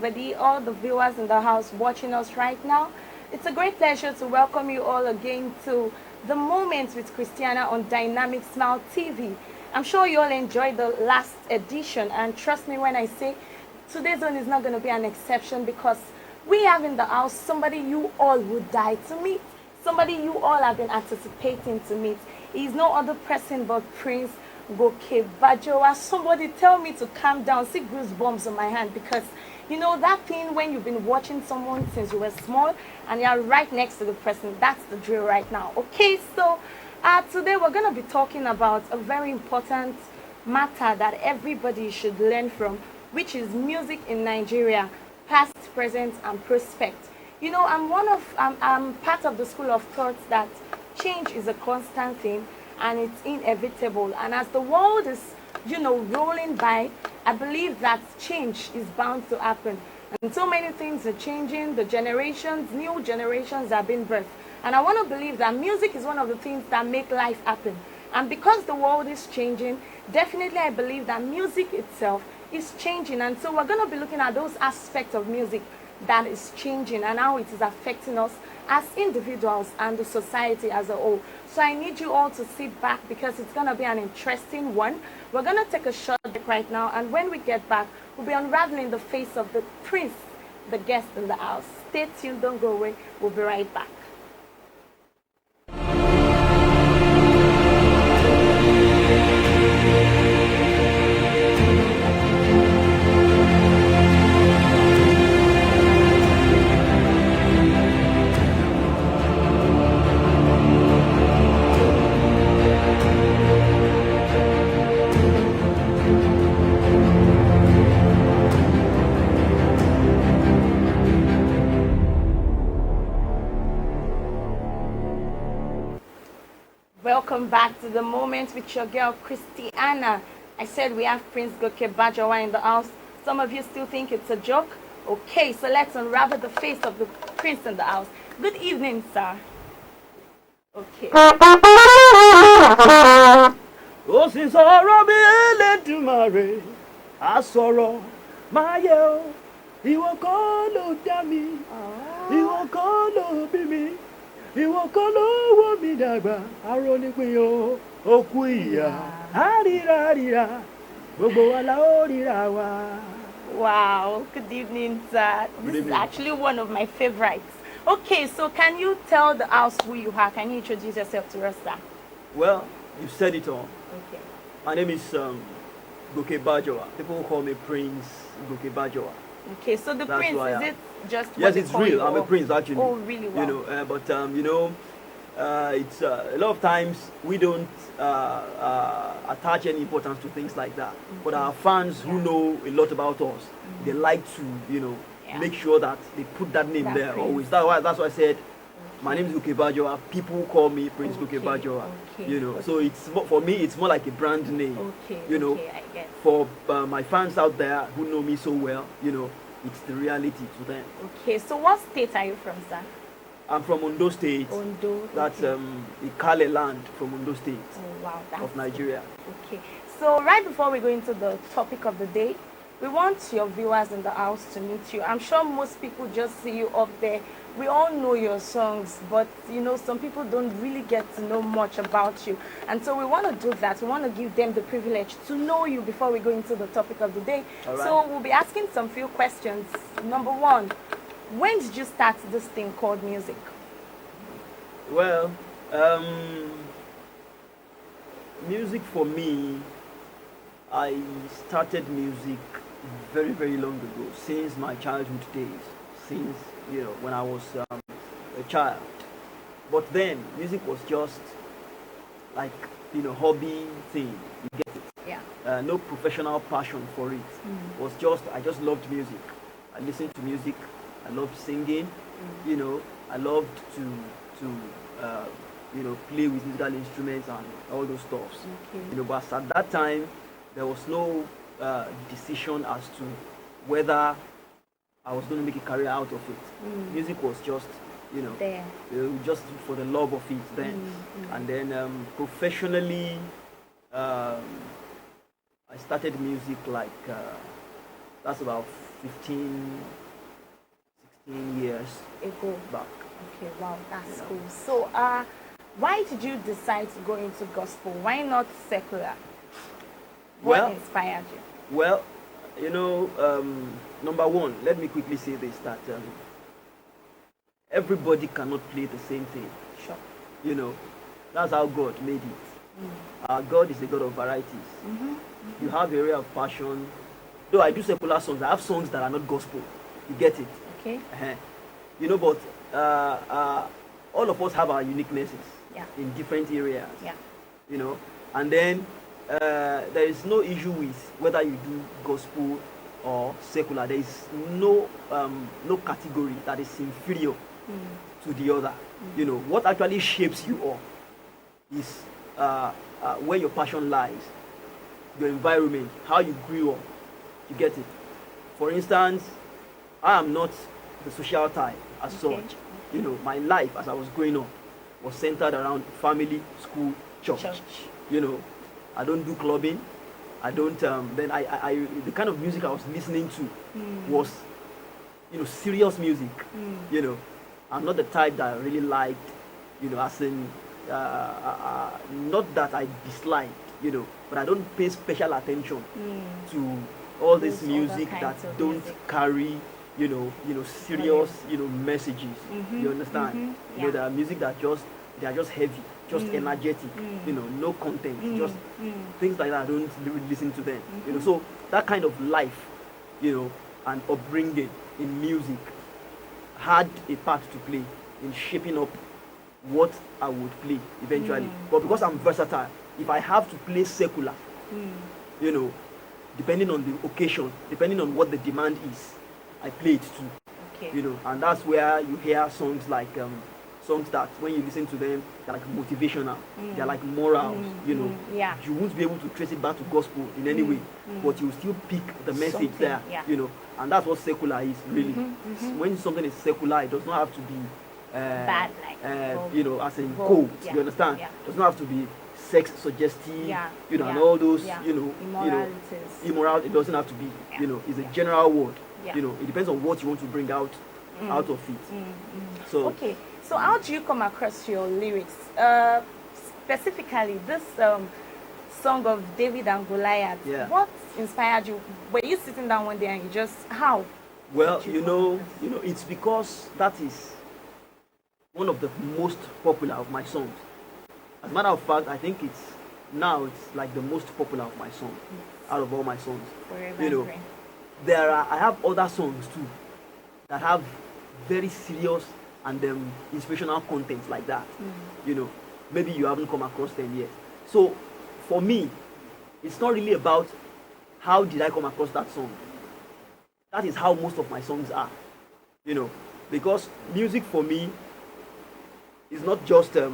everybody, all the viewers in the house watching us right now. It's a great pleasure to welcome you all again to The Moments with Christiana on Dynamic Smile TV. I'm sure you all enjoyed the last edition, and trust me when I say today's one is not going to be an exception, because we have in the house somebody you all would die to meet, somebody you all have been anticipating to meet. He's no other person but Prince Goke Bajowa. Somebody tell me to calm down. See goosebumps on my hand, because you know that thing when you've been watching someone since you were small and you're right next to the person. That's the drill right now. Okay, so today we're going to be talking about a very important matter that everybody should learn from, which is music in Nigeria, past, present, and prospect. You know, I'm part of the school of thought that change is a constant thing and it's inevitable. And as the world is, you know, rolling by, I believe that change is bound to happen. And so many things are changing. The generations, new generations are being birthed. And I want to believe that music is one of the things that make life happen. And because the world is changing, definitely I believe that music itself is changing. And so we're going to be looking at those aspects of music that is changing and how it is affecting us as individuals and the society as a whole. So I need you all to sit back, because it's going to be an interesting one. We're going to take a short break right now, and when we get back, we'll be unraveling the face of the prince, the guest in the house. Stay tuned, don't go away. We'll be right back. Welcome back to The Moment with your girl Christiana. I said we have Prince Goke Bajowa in the house. Some of you still think it's a joke. Okay, so let's unravel the face of the prince in the house. Good evening, sir. Okay. Ó sì sọ̀rọ̀ bí Elédùmarè, á sọ̀rọ̀ máa yẹ o. Ìwọ kọ́ ló dá mi, ìwọ kọ́ ló bí mi, ìwọ kọ́ ló wò mí dàgbà. Arónípin o, ó kú ìyà, á ríra, gbogbo wa la ó ríra wa. Wow, good evening, sir. This is actually one of my favorites. Okay, so can you tell the house who you are? Can you introduce yourself to us, sir? Well, you said it all. Okay. My name is Goke Bajowa. People call me Prince Goke Bajowa. Okay, so the That's prince, who I is am. it just what Yes, they it's call real. you, I'm a or- prince, actually. Oh, really? Wow. You know, but you know, it's a lot of times we don't attach any importance to things like that. But our fans who know a lot about us, they like to, you know, Yeah. make sure that they put that name That there prince. always. That's why I said my name is Goke Bajowa. People call me Prince Okay, Goke Bajowa. okay, You know, okay. so it's for me, it's more like a brand name. Okay, You know, okay, I get. for my fans out there who know me so well, you know, it's the reality to them. Okay, so what state are you from, sir? I'm from Ondo State. Ondo. That's okay. the Kale land from Ondo State Oh, wow, that's of Nigeria. Okay, so right before we go into the topic of the day, we want your viewers in the house to meet you. I'm sure most people just see you up there. We all know your songs, but you know, some people don't really get to know much about you. And so we want to do that. We want to give them the privilege to know you before we go into the topic of the day. All right. So we'll be asking some few questions. Number one, when did you start this thing called music? Well, music for me, I started music very, very long ago, since my childhood days, since, you know, when I was a child. But then, music was just like, you know, hobby thing, you get it? Yeah. No professional passion for it. It was just, I just loved music. I listened to music, I loved singing, you know, I loved to you know, play with musical instruments and all those stuffs. Okay. You know, but at that time, there was no decision as to whether I was going to make a career out of it. Music was just, you know, There. just for the love of it then. And then professionally, I started music like, that's about 15, 16 years Ago. back. Okay, wow, that's Yeah. cool. So, why did you decide to go into gospel? Why not secular? What Well, inspired you? well, number one, let me quickly say this, that everybody cannot play the same thing. Sure. You know, that's how God made it. God is a God of varieties. You have area of passion. Though I do secular songs, I have songs that are not gospel. You get it? Okay. But all of us have our uniquenesses in different areas. Yeah. And then there is no issue with whether you do gospel or secular. There is no category that is inferior to the other. What actually shapes you up is where your passion lies, your environment, how you grew up. You get it? For instance, I am not the social type as such. My life as I was growing up was centered around family, school, church. I don't do clubbing. I don't. Then the kind of music I was listening to was, serious music. I'm not the type that I really liked. As in, not that I disliked. But I don't pay special attention to all this music that don't carry, serious, messages. You understand? There are music that they are just heavy, just energetic, no content, just things like that. I don't really listen to them. So that kind of life, and upbringing in music had a part to play in shaping up what I would play eventually. But because I'm versatile, if I have to play secular, depending on the occasion, depending on what the demand is, I play it too. Okay. And that's where you hear songs like songs that when you listen to them, they're like motivational, they're like morals. You won't be able to trace it back to gospel in any way, but you still pick the message there. And that's what secular is really. When something is secular, it does not have to be bad, as in cold. You understand? It does not have to be sex suggestive, and all those, immoral. It doesn't have to be, it's a general word. It depends on what you want to bring out of it. So okay. So how do you come across your lyrics? Specifically, this song of David and Goliath. What inspired you? Were you sitting down one day and you just how? Well, it's because that is one of the most popular of my songs. As a matter of fact, I think it's like the most popular of my songs, out of all my songs. I have other songs too that have very serious and inspirational content like that. Maybe you haven't come across them yet. So for me, it's not really about how did I come across that song. That is how most of my songs are. Because music for me is not just there's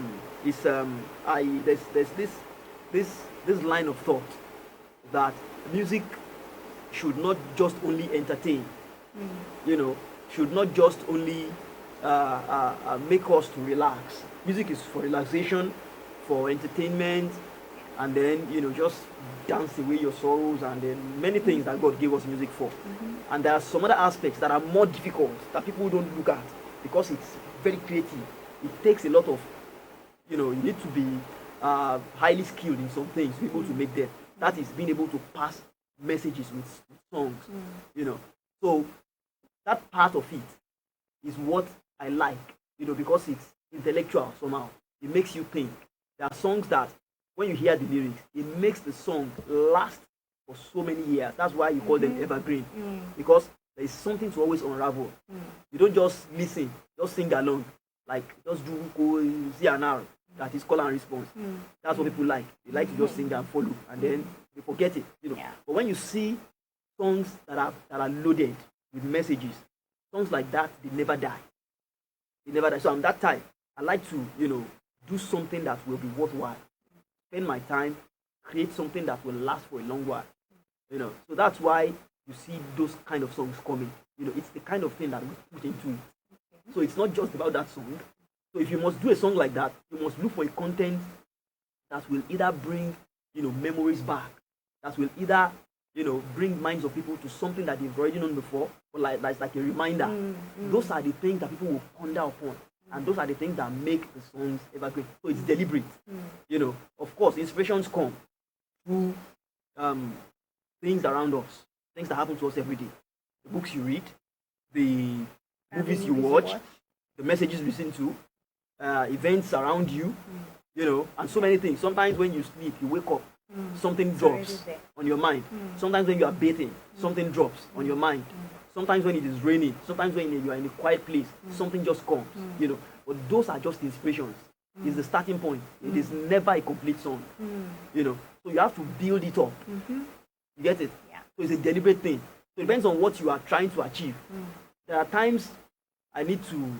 this line of thought that music should not just only entertain, should not just only make us to relax. Music is for relaxation, for entertainment, and then just dance away your sorrows, and then many things that God gave us music for. And there are some other aspects that are more difficult that people don't look at because it's very creative. It takes a lot of, you need to be highly skilled in some things to be able to make them. That is being able to pass messages with songs, So that part of it is what I like, because it's intellectual somehow. It makes you think. There are songs that when you hear the lyrics, it makes the song last for so many years. That's why you call them evergreen, because there is something to always unravel. You don't just listen, just sing along, like just do CNR, that is call and response. That's what people like. They like to just sing and follow, and then they forget it. But when you see songs that are loaded with messages, songs like that, they never die. They never die. So I'm that type. I like to, do something that will be worthwhile. Spend my time, create something that will last for a long while. So that's why you see those kind of songs coming. It's the kind of thing that we put into it. So it's not just about that song. So if you must do a song like that, you must look for a content that will either bring, memories back, that will either bring minds of people to something that they've already known before, or that's like a reminder. Those are the things that people will ponder upon, and those are the things that make the songs evergreen. So it's deliberate. Of course, inspirations come through things around us, things that happen to us every day, the books you read, the movies you watch, the messages you listen to, events around you, and so many things. Sometimes when you sleep, you wake up, something drops on your mind. Sometimes when you are bathing, something drops on your mind. Sometimes when it is raining, sometimes when you are in a quiet place, something just comes. But those are just inspirations. It's the starting point. It is never a complete song. So you have to build it up. You get it? Yeah. So it's a deliberate thing. So it depends on what you are trying to achieve. There are times I need to,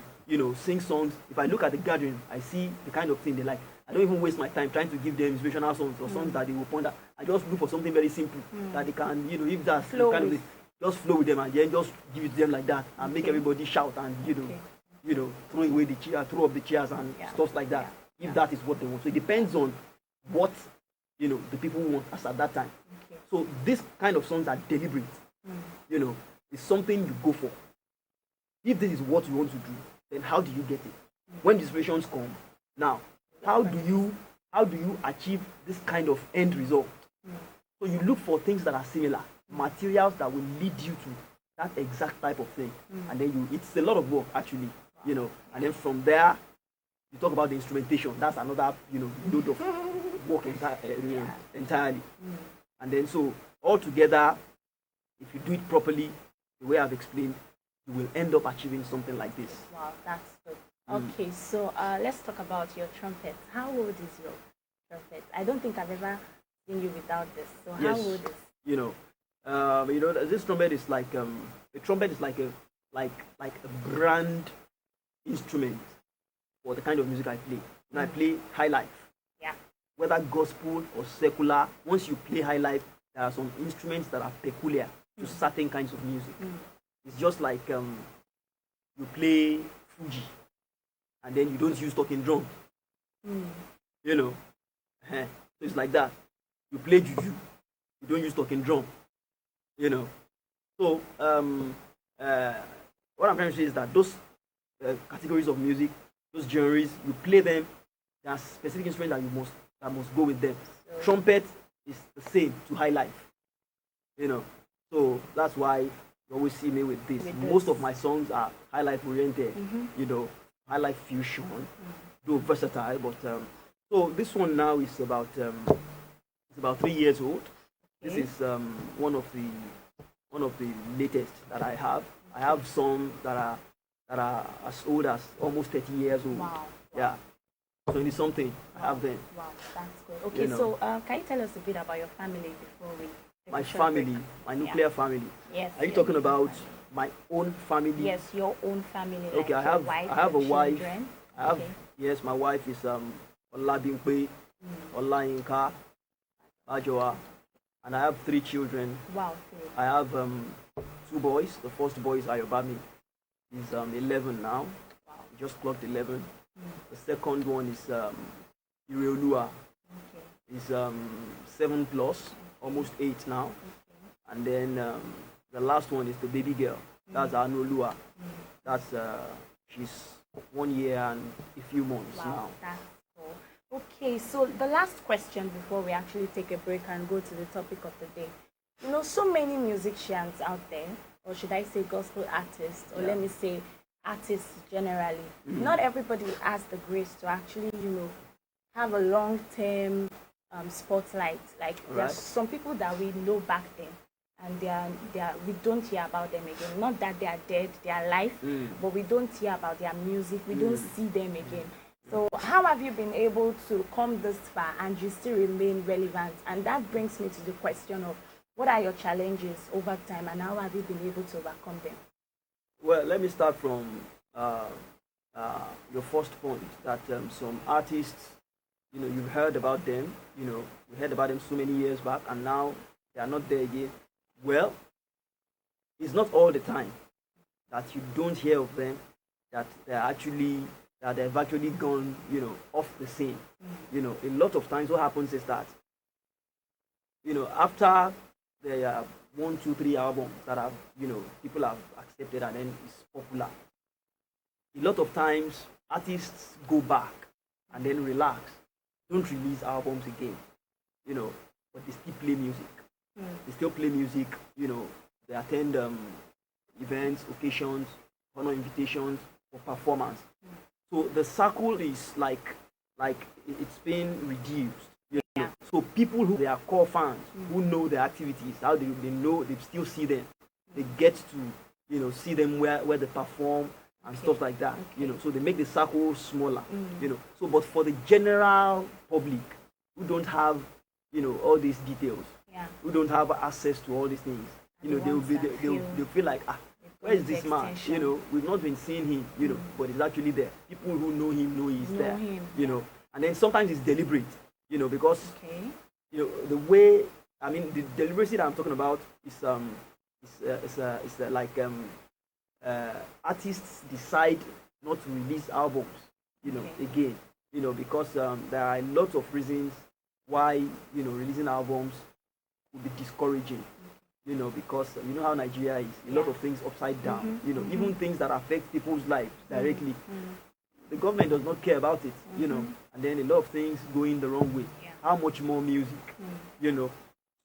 sing songs. If I look at the gathering, I see the kind of thing they like. I don't even waste my time trying to give them inspirational songs or songs that they will ponder. I just look for something very simple that they can, if that's flow kind with. of just flow with them and then just give it to them like that and make everybody shout and throw away the chair, throw up the chairs and stuff like that. If that is what they want. So it depends on what the people want as at that time. So this kind of songs are deliberate. It's something you go for. If this is what you want to do, then how do you get it? When the inspirations come, now how do you achieve this kind of end result? So you look for things that are similar, materials that will lead you to that exact type of thing, and then it's a lot of work actually, and then from there you talk about the instrumentation. That's another load of work entirely, and then so altogether, if you do it properly, the way I've explained, you will end up achieving something like this. Wow, that's good. Okay, so let's talk about your trumpet. How old is your trumpet? I don't think I've ever seen you without this. So how old is? This trumpet is like a trumpet is like a brand instrument for the kind of music I play. When I play high life, whether gospel or secular, once you play high life, there are some instruments that are peculiar to certain kinds of music. It's just like you play Fuji and then you don't use talking drum. So it's like that. You play juju, you don't use talking drum. So what I'm trying to say is that those categories of music, those genres, you play them. There are specific instruments that must go with them. Trumpet is the same to high life. So that's why you always see me with this. Most of my songs are high life oriented. High life fusion, though versatile. But so this one now is about 3 years old. This is one of the latest that I have. I have some that are as old as almost 30 years old. Wow. Yeah. 20 something. I have them. Wow, that's good. Okay, so can you tell us a bit about your family before we take My a short family, break? my nuclear family. Yes. Are you talking about my own family? Yes, your own family. Okay, like I have your wife, I have a your wife. children. I have Okay. yes, my wife is Olabimpe, Olayinka, Bajowa, and I have 3 children. Wow. Good. I have 2 boys. The first boy is Ayobami. He's 11 now. Wow. He just clocked 11. The second one is Ireolua. Okay. He's 7 plus, almost 8 now. Okay. And then the last one is the baby girl. That's Anolua. That's she's 1 year and a few months Wow, now. that's cool. Okay, so the last question before we actually take a break and go to the topic of the day. So many musicians out there, or should I say gospel artists, or let me say artists generally. Not everybody has the grace to actually, have a long-term spotlight. Like there's some people that we know back then, and we don't hear about them again. Not that they are dead, they are alive, but we don't hear about their music. We don't see them again. So how have you been able to come this far and you still remain relevant? And that brings me to the question of what are your challenges over time and how have you been able to overcome them? Well, let me start from your first point that some artists, you've heard about them, you heard about them so many years back and now they are not there again. Well, it's not all the time that you don't hear of them, that they've actually gone, off the scene. A lot of times what happens is that, after there are 1, 2, 3 albums that have, people have accepted and then it's popular. A lot of times artists go back and then relax, don't release albums again, but they still play music. They still play music, they attend events, occasions, honor invitations for performance. So the circle is like it's been reduced. Yeah. So people who they are core fans, who know their activities, how they know they still see them, they get to see them where they perform and stuff like that. So they make the circle smaller. So but for the general public who don't have all these details, who don't have access to all these things, they'll feel like, where is this man? We've not been seeing him, but he's actually there. People who know him know he's there. And then sometimes it's deliberate, because the way, I mean, the deliberacy that I'm talking about is like artists decide not to release albums, again, because there are a lot of reasons why releasing albums would be discouraging. Because how Nigeria is, a lot of things upside down, even things that affect people's lives directly. The government does not care about it, and then a lot of things going the wrong way. How much more music,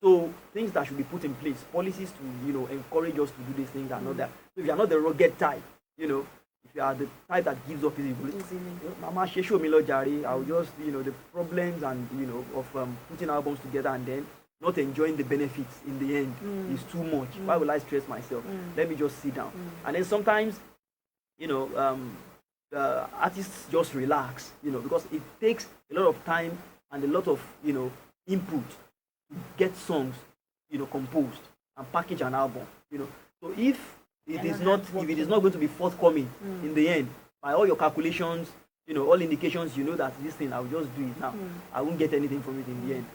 So things that should be put in place, policies to, encourage us to do these things are not there. So if you are not the rugged type, if you are the type that gives up easily, Mama show me Jari, I'll just, the problems and, of putting albums together and then not enjoying the benefits in the end is too much. Why will I stress myself? Let me just sit down. And then sometimes, artists just relax, because it takes a lot of time and a lot of, input to get songs, composed and package an album, So if it is not going to be forthcoming in the end, by all your calculations, all indications, that this thing, I will just do it now. I won't get anything from it in the end.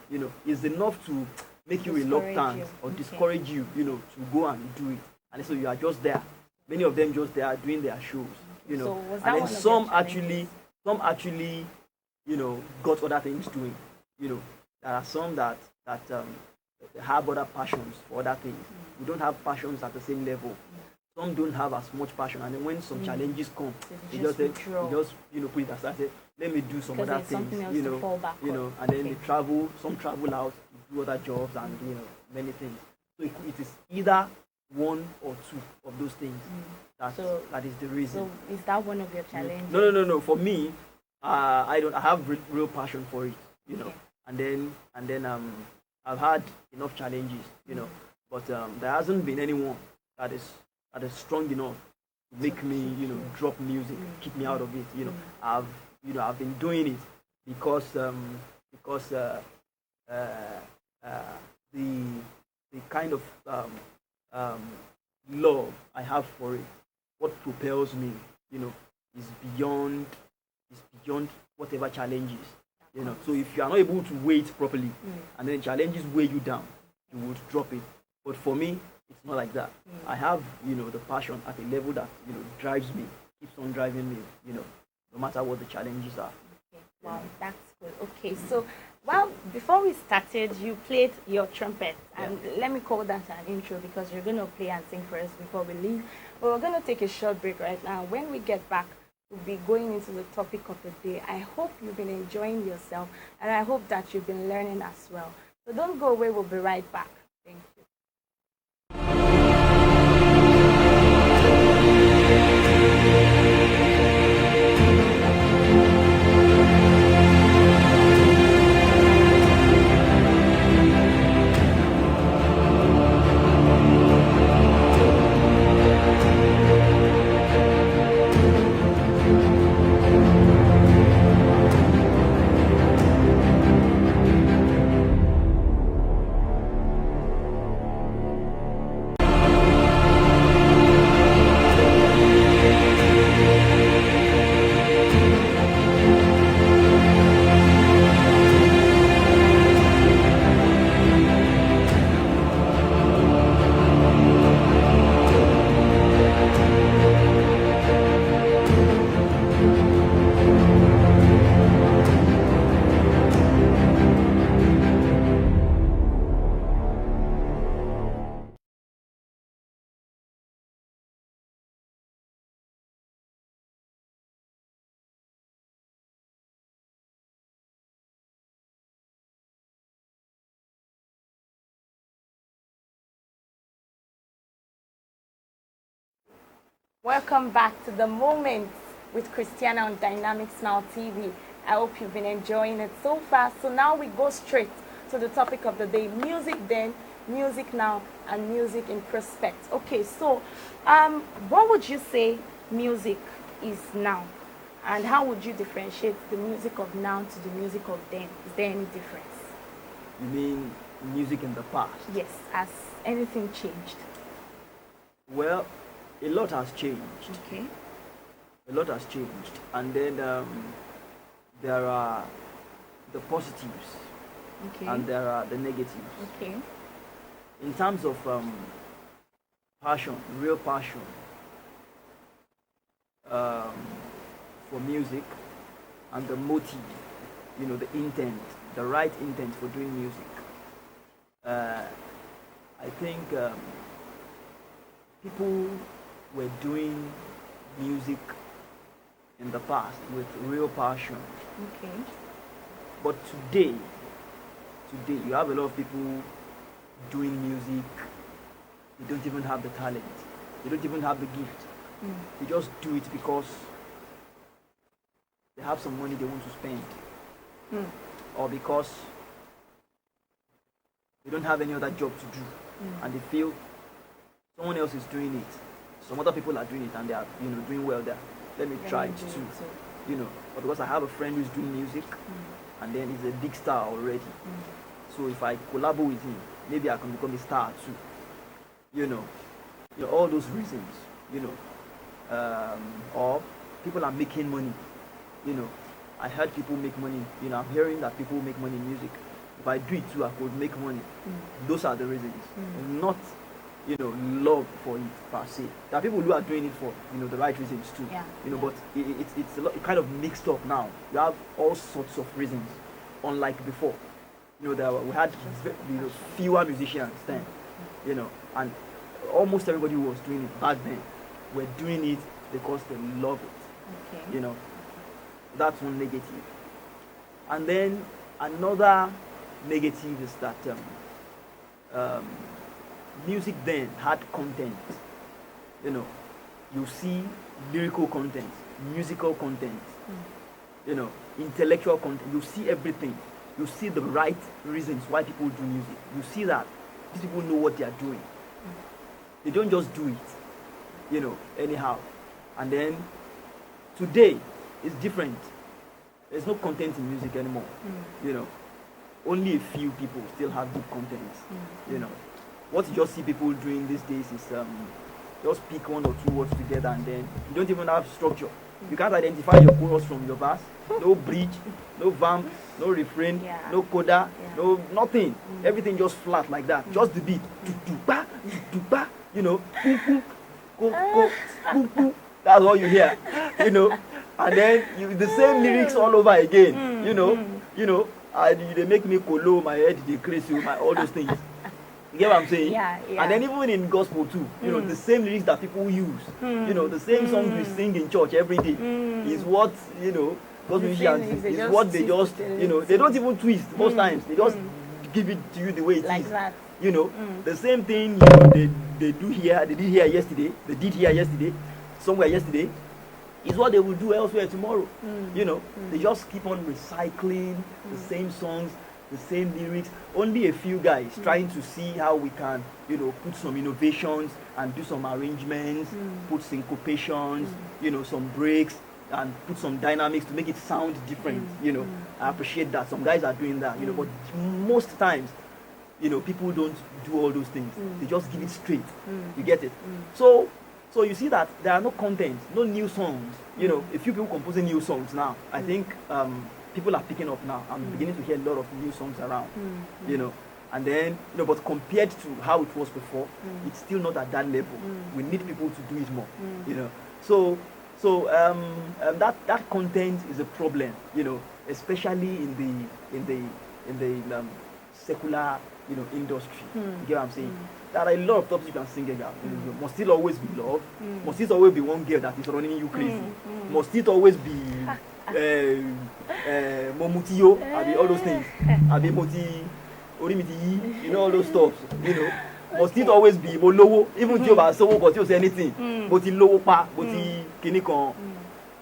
It's enough to make you reluctant or discourage you, to go and do it. And so you are just there. Many of them just there doing their shows, So and then some actually, got other things doing. There are some that have other passions for other things. We don't have passions at the same level. Some don't have as much passion, and then when some challenges come, they just put it aside. Say, let me do some other things, and then they travel. Some travel out, do other jobs, and many things. So it is either one or two of those things. That is the reason. So is that one of your challenges? No. For me, I have real passion for it, and then I've had enough challenges, but there hasn't been anyone that is strong enough to make me, drop music, keep me out of it. I've been doing it because the kind of love I have for it, what propels me, is beyond whatever challenges. So if you are not able to wait properly, and then challenges weigh you down, you would drop it. But for me, it's not like that. I have, the passion at a level that, drives me, keeps on driving me, no matter what the challenges are. Okay. Wow, that's good. Okay, so, before we started, you played your trumpet. And let me call that an intro because you're going to play and sing for us before we leave. But we're going to take a short break right now. When we get back, we'll be going into the topic of the day. I hope you've been enjoying yourself, and I hope that you've been learning as well. So don't go away. We'll be right back. Thank you. Welcome back to the Moments with Christiana on Dynamic Smile TV. I hope you've been enjoying it so far. So now we go straight to the topic of the day: music then, music now, and music in prospect. Okay, so what would you say music is now? And how would you differentiate the music of now to the music of then? Is there any difference? You mean music in the past? Yes, has anything changed? Well, a lot has changed. Okay. A lot has changed. And then there are the positives Okay. and there are the negatives. Okay. In terms of passion, real passion for music and the motive, the intent, the right intent for doing music. I think people were doing music in the past with real passion. Okay. But today you have a lot of people doing music. They don't even have the talent. They don't even have the gift. They just do it because they have some money they want to spend. Or because they don't have any other job to do. And they feel someone else is doing it. Some other people are doing it and they are, doing well there. Let me try it too. But because I have a friend who's doing music and then he's a big star already. So if I collaborate with him, maybe I can become a star too. All those reasons, or people are making money. I heard people make money. I'm hearing that people make money in music. If I do it too, I could make money. Those are the reasons. Not, love for it per se. There are people who are doing it for, the right reasons too. Yeah. But it's a lot, kind of mixed up now. You have all sorts of reasons, unlike before. We had fewer musicians then, and almost everybody who was doing it back then were doing it because they love it. Okay. That's one negative. And then another negative is that music then had content. You see lyrical content, musical content, intellectual content. You see everything. You see the right reasons why people do music. You see that these people know what they are doing. They don't just do it, anyhow. And then today it's different. There's no content in music anymore. Only a few people still have deep content. What you just see people doing these days is just pick one or two words together and then you don't even have structure. You can't identify your chorus from your verse. No bridge, no vamp, no refrain, no coda, no nothing. Everything just flat like that. Just the beat. That's all you hear. And then the same lyrics all over again. They make me colo, my head, they crazy, all those things. You get what I'm saying? Yeah. And then even in gospel too, the same lyrics that people use, the same songs we sing in church every day is what, gospel musicians is what they just, they don't even twist most times. They just give it to you the way it like is. That. The same thing they do here, they did here yesterday, somewhere yesterday, is what they will do elsewhere tomorrow. They just keep on recycling the same songs, the same lyrics. Only a few guys trying to see how we can, put some innovations and do some arrangements, put syncopations, some breaks, and put some dynamics to make it sound different. I appreciate that. Some guys are doing that, but most times, people don't do all those things. They just give it straight. You get it? So you see that there are no content, no new songs. A few people composing new songs now. I think people are picking up now. I'm beginning to hear a lot of new songs around. And then, but compared to how it was before, it's still not at that level. We need people to do it more. So that content is a problem. Especially in the secular industry. You get what I'm saying? There are a lot of topics you can sing about. Must it always be love? Must it always be one girl that is running you crazy? Must it always be momutiyo? All those things. Moti, orimiti, all those stuff. must it always be mo lowo, even tí o bá sówó but tí o say anything, mo ti lówó pa, mo ti kíní kan,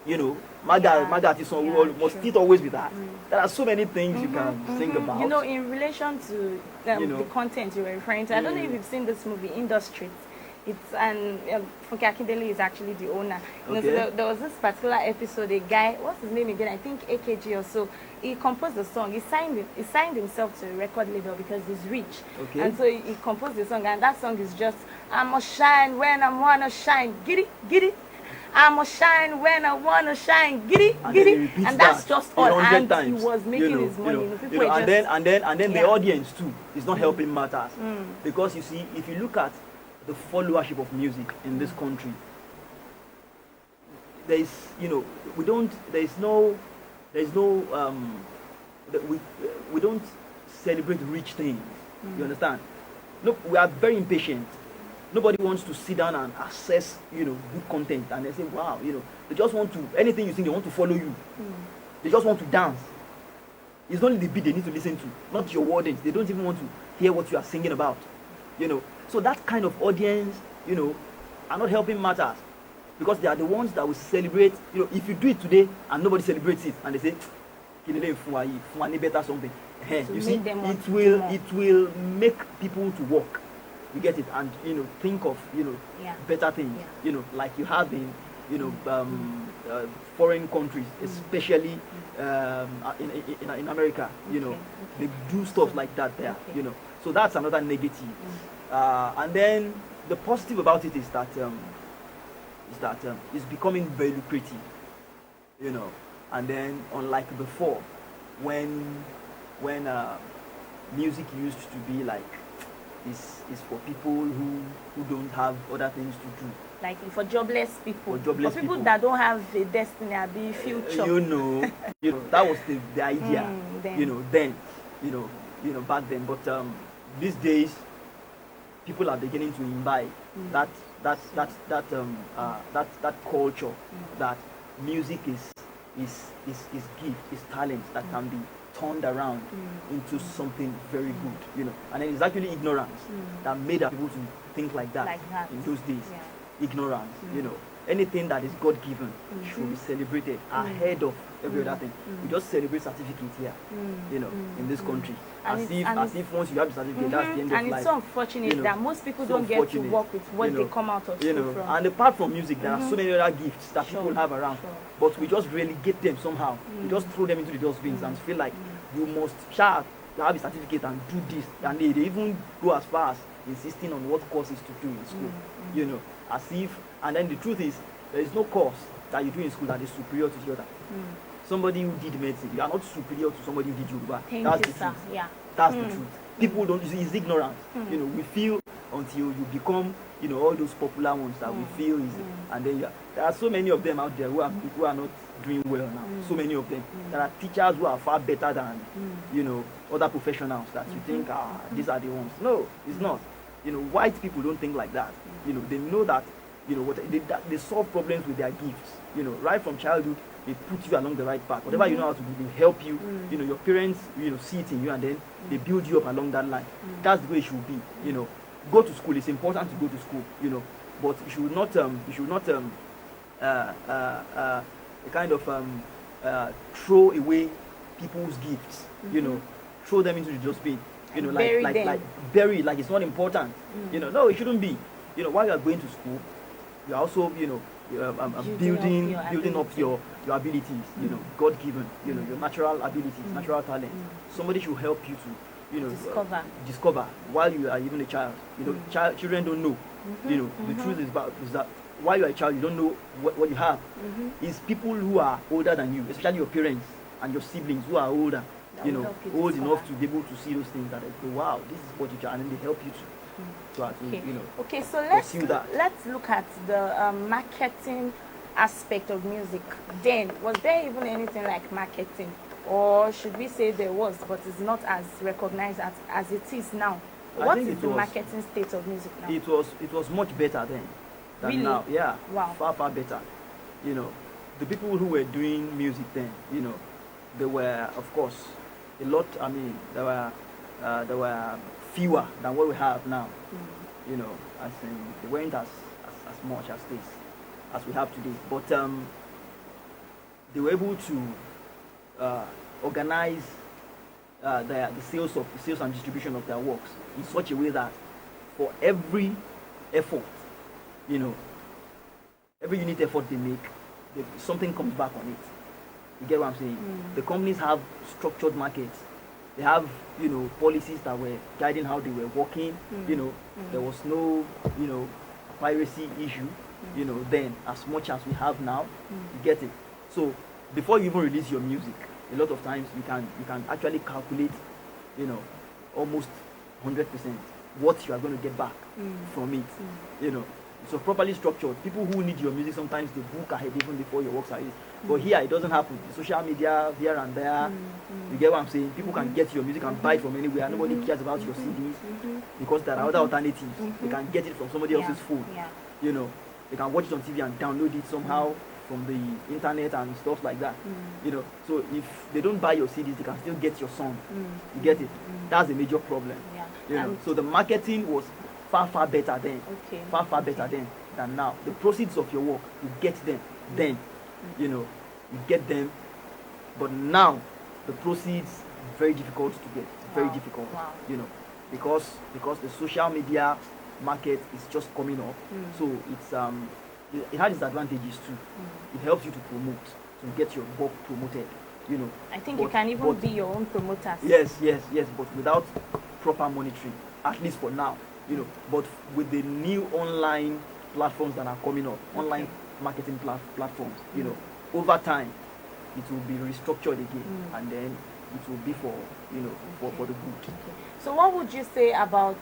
you know, maga ti sanwó, must it always be that? There are so many things you can think about. You know, in relation to the content you were referring to, I don't know if you've seen this movie, Industry. It's Funke Akindele is actually the owner. You know, so there was this particular episode, a guy, what's his name again? I think AKG or so. He composed the song. He signed himself to a record label because he's rich. And so he composed the song, and that song is just I'ma shine when I wanna shine. Giddy, giddy. I'ma shine when I wanna shine. Giddy, giddy. And that's just all. And times, he was making his money. And then the audience too is not helping matters. Because you see, if you look at the followership of music in this country, there is, we don't celebrate rich things. You understand? Look, we are very impatient. Nobody wants to sit down and access, good content, and they say, wow, they just want to, anything you sing, they want to follow you. They just want to dance. It's only the beat they need to listen to, not your wordings. They don't even want to hear what you are singing about. So that kind of audience, are not helping matters, because they are the ones that will celebrate. If you do it today and nobody celebrates it, and they say, better something, you see, it will make people to work. You get it, and think of better things. Like you have in foreign countries, especially in America. They do stuff like that there. So that's another negative. And then the positive about it is that it's becoming very lucrative. And then unlike before, when music used to be like is for people who don't have other things to do. Like for jobless people. For people that don't have a destiny, a big future. That was the idea. Then. Back then. But these days, people are beginning to imbibe that culture, that music is gift, is talent that can be turned around into something very good, and then it's actually ignorance that made people to think like that in those days. Ignorance, anything that is God-given should be celebrated ahead of every other thing. We just celebrate certificates here, in this country, as if once you have the certificate, that's the end of life. And it's so unfortunate that most people don't get to work with what they come out of school from. And apart from music, there are so many other gifts that people have around, but we just relegate them somehow. We just throw them into the dustbins and feel like you must have a certificate and do this, and they even go as far as insisting on what courses to do in school, as if, and then the truth is, there is no course that you do in school that is superior to the other. Somebody who did medicine, you are not superior to somebody who did yoga. That's the truth. That's the truth. People don't, it's ignorance. We feel until you become, all those popular ones that we feel is, and then there are so many of them out there who are not doing well now. So many of them. There are teachers who are far better than, other professionals that you think, these are the ones. No, it's not. White people don't think like that. They know that, they solve problems with their gifts. Right from childhood, they put you along the right path. Whatever you know how to do, they help you. Your parents, see it in you, and then they build you up along that line. That's the way it should be. Go to school. It's important to go to school. But you should not kind of throw away people's gifts. Throw them into the dustbin. Like bury, like it's not important. No, it shouldn't be. While you are going to school, you're also building up your abilities. God given. Your natural abilities, natural talent. Somebody should help you to discover while you are even a child. Children don't know. The truth is that while you are a child, you don't know what you have. It's people who are older than you, especially your parents and your siblings who are older, old enough to be able to see those things that they go, wow, this is what you can, and then they help you to okay, so let's look at the marketing aspect of music. Then, was there even anything like marketing, or should we say there was, but it's not as recognized as it is now? What is the marketing state of music now? It was much better then than really? Now. Yeah, wow. far better. The people who were doing music then, they were, of course, a lot. I mean, there were fewer than what we have now. You know, as in, they weren't as much as we have today. But they were able to organize the sales and distribution of their works in such a way that for every effort, you know, every unit effort they make, something comes back on it. You get what I'm saying? The companies have structured markets. They have, you know, policies that were guiding how they were working. You know, there was no, you know, piracy issue, you know, then as much as we have now. You get it? So before you even release your music, a lot of times you can actually calculate, you know, almost 100% what you are going to get back from it. You know, so properly structured. People who need your music, sometimes they book ahead even before your works are released. But here it doesn't happen. Social media here and there, you get what I'm saying? People can get your music and buy it from anywhere. Nobody cares about your CDs because there are other alternatives. They can get it from somebody else's phone. You know, they can watch it on TV and download it somehow from the internet and stuff like that. You know, so if they don't buy your CDs, they can still get your song. You get it? That's a major problem. You know, so the marketing was far better then. Far better then than now. The proceeds of your work, you get them then. You know, you get them, but now the proceeds very difficult to get. Very difficult. You know, because the social media market is just coming up. So it's it has its advantages too. It helps you to promote, to get your work promoted. You know, I think you can even be your own promoter. Yes, but without proper monitoring, at least for now. You know, but with the new online platforms that are coming up, online marketing platforms, you know, over time it will be restructured again, and then it will be for, you know, for the good. So what would you say about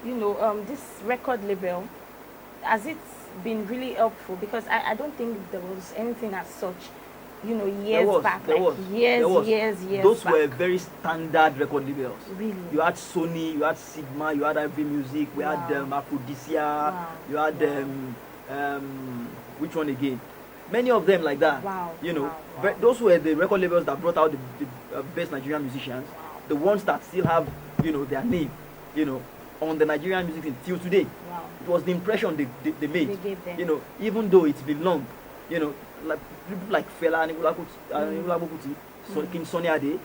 you know, this record label? Has it been really helpful? Because I don't think there was anything as such, you know, years back. Years Those back. were very standard record labels. Really? You had Sony, you had Sigma, you had Ivy Music, we had Aphrodisia, you had which one again? Many of them like that. You know, those were the record labels that brought out the best Nigerian musicians. The ones that still have, you know, their name, you know, on the Nigerian music scene till today. It was the impression they made. They gave them. You know, even though it's been long, you know, like people like Fela and so King Sonny Ade,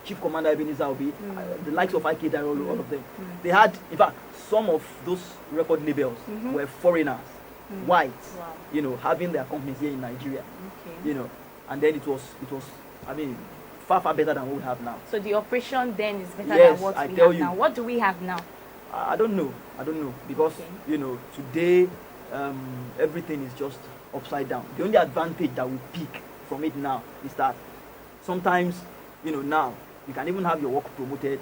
Chief Commander Ebenezer Obi, the likes of IK Dairo, all of them. They had, in fact, some of those record labels were foreigners, whites, you know, having their companies here in Nigeria. You know, and then it was, I mean, far better than what we have now. So the operation then is better than what we have now. What do we have now? I don't know because you know, today everything is just upside down. The only advantage that we pick from it now is that sometimes, you know, now you can even have your work promoted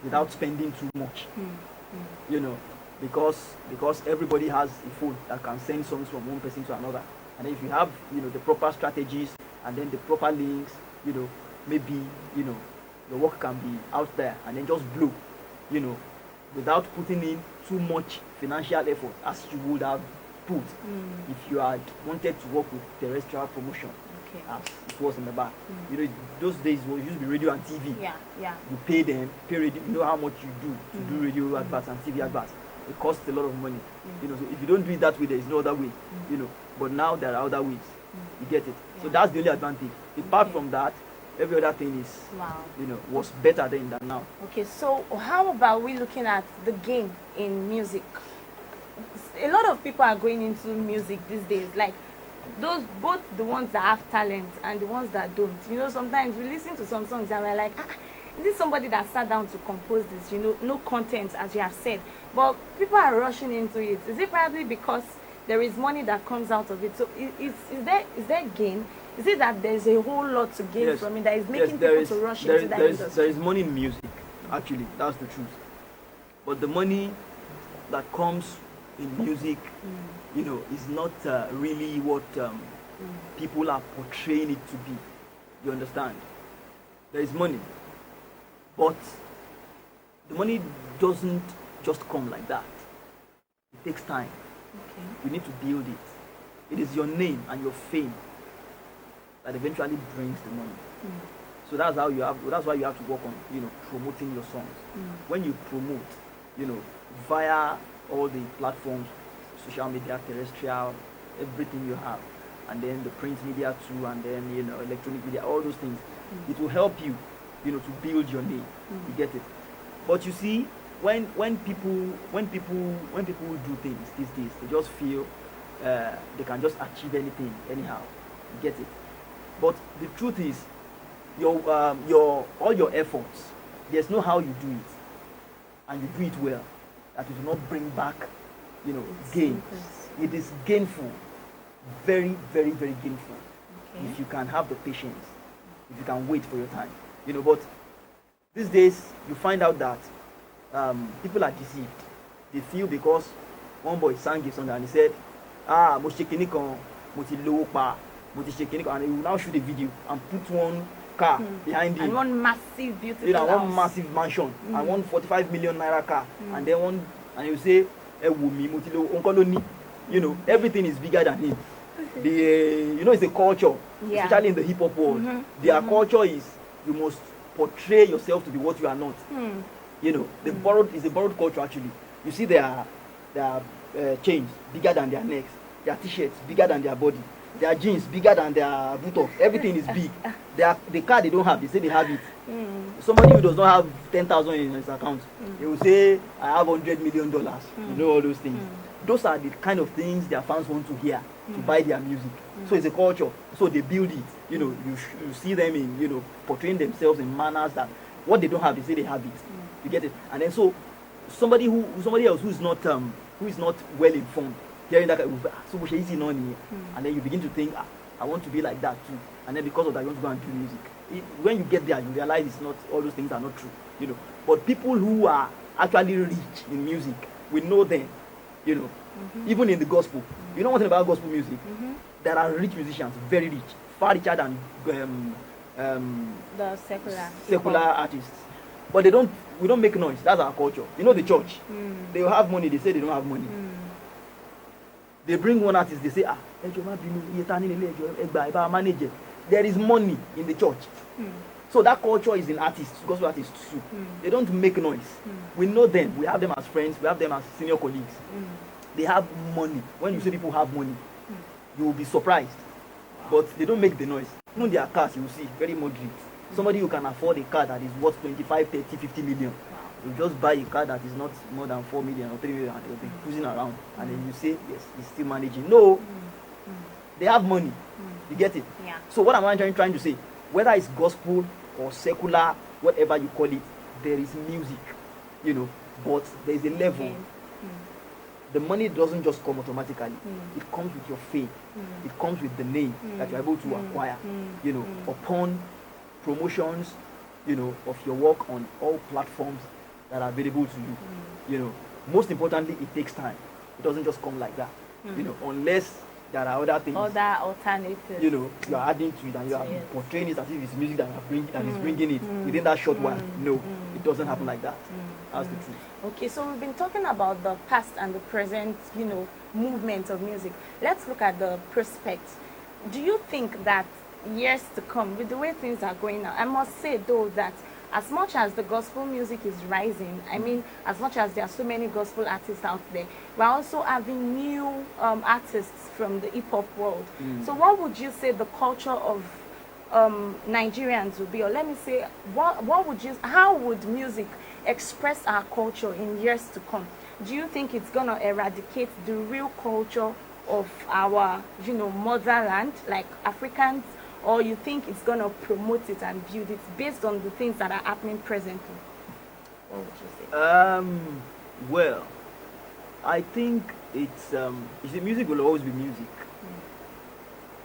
without spending too much. You know, because everybody has a phone that can send songs from one person to another. And if you have, you know, the proper strategies and then the proper links, you know, maybe, you know, the work can be out there and then just blow, you know, without putting in too much financial effort as you would have put if you had wanted to work with terrestrial promotion as it was in the back. You know, those days it used to be radio and TV. You pay them, pay radio, you know how much you do to do radio adverts and TV adverts. It costs a lot of money. You know, so if you don't do it that way, there is no other way. You know, but now there are other ways. You get it. So that's the only advantage. Apart from that, every other thing is, you know, was better then than now. Okay, so how about we looking at the game in music? A lot of people are going into music these days, like both the ones that have talent and the ones that don't. You know, sometimes we listen to some songs and we're like, is this somebody that sat down to compose this? You know, no content, as you have said. But people are rushing into it. Is it probably because there is money that comes out of it? So is there gain? Is it that there's a whole lot to gain from it that is making people to rush into that industry? There is money in music, actually, that's the truth. But the money that comes in music, you know, is not really what people are portraying it to be. You understand? There is money, but the money doesn't just come like that. It takes time. You need to build it. It is your name and your fame that eventually brings the money. So that's how you have. That's why you have to work on, promoting your songs. When you promote, via all the platforms, social media, terrestrial, everything you have, and then the print media too, and then electronic media, all those things, it will help you, to build your name. You get it? But you see, when people do things these days, they just feel they can just achieve anything anyhow. You get it? But the truth is, all your efforts, there's no how you do it, and you do it well, that it will not bring back, gain. It is gainful, very, very, very gainful. Okay. If you can have the patience, if you can wait for your time, But these days, you find out that people are deceived. They feel because one boy sang a song and he said, mo ṣe kinní kan, mo ti lówó pa, mo ti ṣe kinní kan, and he will now shoot a video and put one car behind him. And one massive, beautiful house. One massive mansion, and one 45 million naira car, and then and he will say, mo ti lówó, nǹkan ló ní. Everything is bigger than him. It's a culture, especially in the hip hop world. Their culture is, you must portray yourself to be what you are not. The borrowed culture actually. You see their chains bigger than their necks, their t-shirts bigger than their body, their jeans bigger than their boot. Everything is big. The car they don't have, they say they have it. Somebody who does not have 10,000 in his account, he will say, I have $100 million. All those things. Those are the kind of things their fans want to hear to buy their music. So it's a culture. So they build it. You see them in, portraying themselves in manners that what they don't have, they say they have it. You get it? And then so somebody else who is not well informed, hearing that, so much easy and then you begin to think, I want to be like that too. And then because of that, you want to go and do music. When you get there, you realize it's not, all those things are not true. But people who are actually rich in music, we know them. Even in the gospel. You know one thing about gospel music? There are rich musicians, very rich, far richer than the secular artists. But we don't make noise. That's our culture. The church. They have money, they say they don't have money. They bring one artist, they say, there is money in the church. So that culture is in artists, gospel artists too. They don't make noise. We know them. We have them as friends. We have them as senior colleagues. They have money. When you say people have money, you will be surprised. But they don't make the noise. Even their cars, you will see, very moderate. Somebody who can afford a car that is worth 25, 30, 50 million. You just buy a car that is not more than 4 million or 3 million and they'll be cruising around. And then you say, yes, he's still managing. No. They have money. You get it? Yeah. So what am I trying to say? Whether it's gospel or secular, whatever you call it, there is music, but there is a level. Okay. The money doesn't just come automatically. It comes with your faith. It comes with the name that you're able to acquire, upon promotions, of your work on all platforms that are available to you. Most importantly, it takes time. It doesn't just come like that, unless there are other things. Other alternatives. You are adding to it and you are portraying it as if it's music that is bringing it within that short while. No, it doesn't happen like that. That's the truth. Okay, so we've been talking about the past and the present, movement of music. Let's look at the prospect. Do you think that years to come, with the way things are going now, I must say though that as much as the gospel music is rising, as much as there are so many gospel artists out there, we're also having new artists from the hip hop world. So what would you say the culture of Nigerians would be? Or let me say, how would music express our culture in years to come? Do you think it's gonna eradicate the real culture of our, motherland, like Africans, or you think it's gonna promote it and build it based on the things that are happening presently? What would you say? Well, I think it's music will always be music,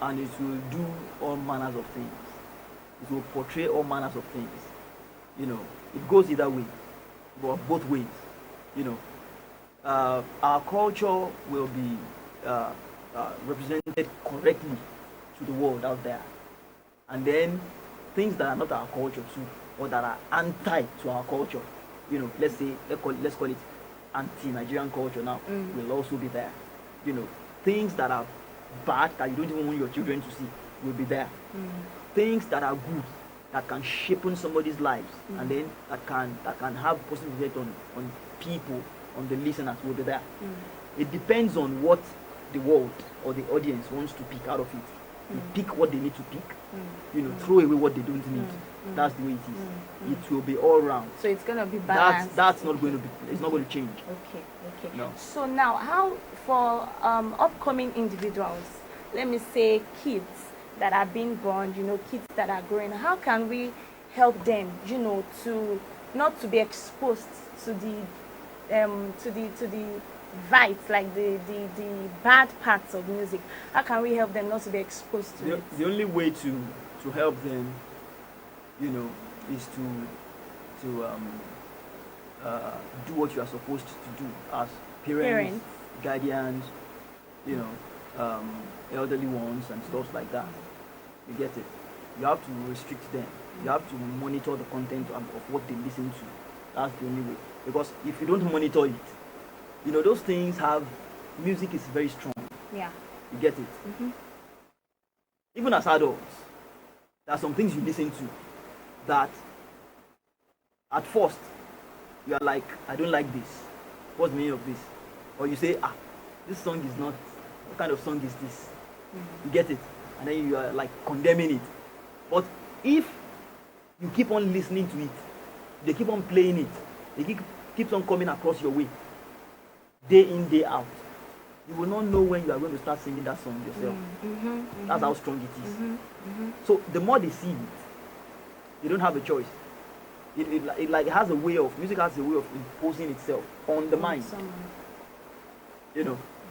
and it will do all manners of things. It will portray all manners of things. It goes either way, but both ways. Our culture will be represented correctly to the world out there, and then things that are not our culture too, or that are anti to our culture, let's call it anti-Nigerian culture now, will also be there. Things that are bad that you don't even want your children to see will be there. Things that are good that can shape on somebody's lives, and then that can have positive effect on people, on the listeners who will be there. It depends on what the world or the audience wants to pick out of it. You pick what they need to pick, throw away what they don't need. That's the way it is. It will be all round. So it's going to be balanced. That's not going to be, it's not going to change. Okay. No. So now, how for upcoming individuals, let me say kids that are being born, kids that are growing, how can we help them, to not to be exposed to the vites, like the bad parts of music? How can we help them not to be exposed to it? The only way to help them, is to do what you are supposed to do as parents. Guardians, elderly ones and stuff like that. You get it? You have to restrict them. You have to monitor the content of what they listen to. That's the only way. Because if you don't monitor it, those things music is very strong. Yeah. You get it? Even as adults, there are some things you listen to that at first you are like, I don't like this. What's the meaning of this? Or you say, this song is not, what kind of song is this? You get it? And then you are like condemning it. But if you keep on listening to it, they keep on playing it, they keeps on coming across your way, day in, day out, you will not know when you are going to start singing that song yourself. That's how strong it is. So the more they see it, they don't have a choice. It has a way of, music has a way of imposing itself on the mind.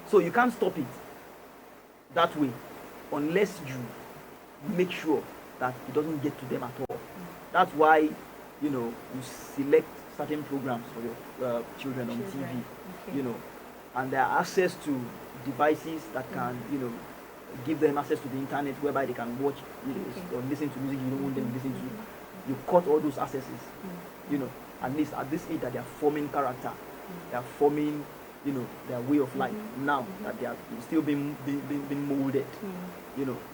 So you can't stop it that way unless you make sure that it doesn't get to them at all. That's why you select certain programs for your children on TV. And there are access to devices that can give them access to the internet, whereby they can watch or listen to music you don't want them to listen to. You cut all those accesses. At least at this age that they are forming character, they are forming their way of life now that they are still being molded.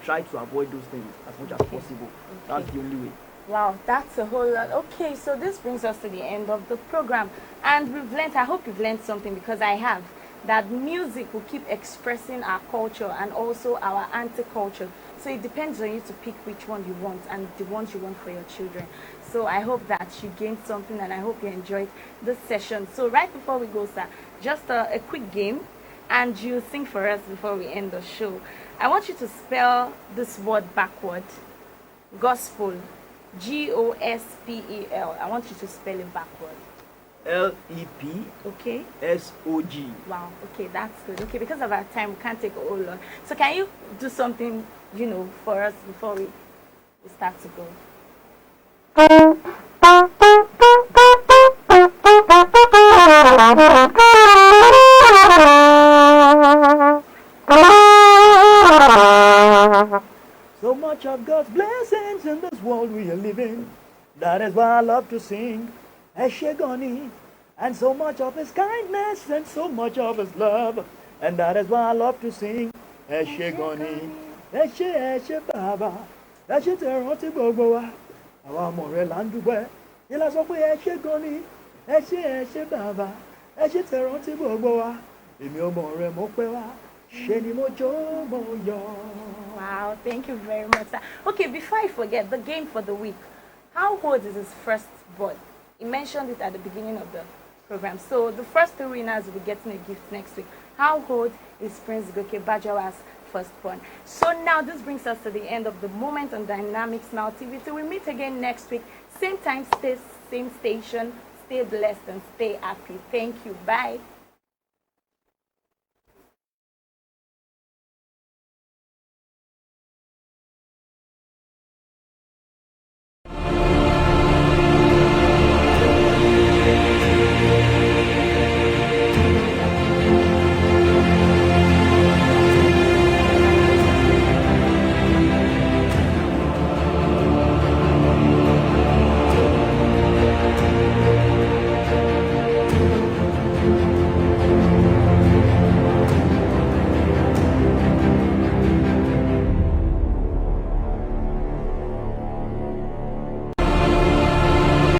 Try to avoid those things as much as possible. That's the only way. Wow, that's a whole lot. Okay, so this brings us to the end of the program, and we've learned, I hope you've learned something, because I have, that music will keep expressing our culture and also our anti-culture. So it depends on you to pick which one you want and the ones you want for your children. So I hope that you gained something, and I hope you enjoyed this session. So right before we go, sir, just a quick game, and you sing for us before we end the show. I want you to spell this word backward. Gospel. Gospel. I want you to spell it backward. LEP. Okay. SOG. Wow. Okay, that's good. Okay, because of our time, we can't take a whole lot. So can you do something, for us before we start to go? So much of God's blessings in this world we are living. That is why I love to sing Eshegoni. And so much of His kindness and so much of His love. And that is why I love to sing Eshegoni. Eshe Baba. Eshe Teranti Boboa. Our more landwe. Ila so pe Eshegoni. Eshe Baba. Eshe Teranti Boboa. Emi o more mo pe wa. Sheni mo jo mo yo. Wow, thank you very much, sir. Okay, before I forget, the game for the week. How old is his firstborn? He mentioned it at the beginning of the program. So the first three winners will be getting a gift next week. How old is Prince Goke Bajowa's firstborn? So now this brings us to the end of the Moment on Dynamic Smile TV. So we meet again next week. Same time, same station. Stay blessed and stay happy. Thank you. Bye.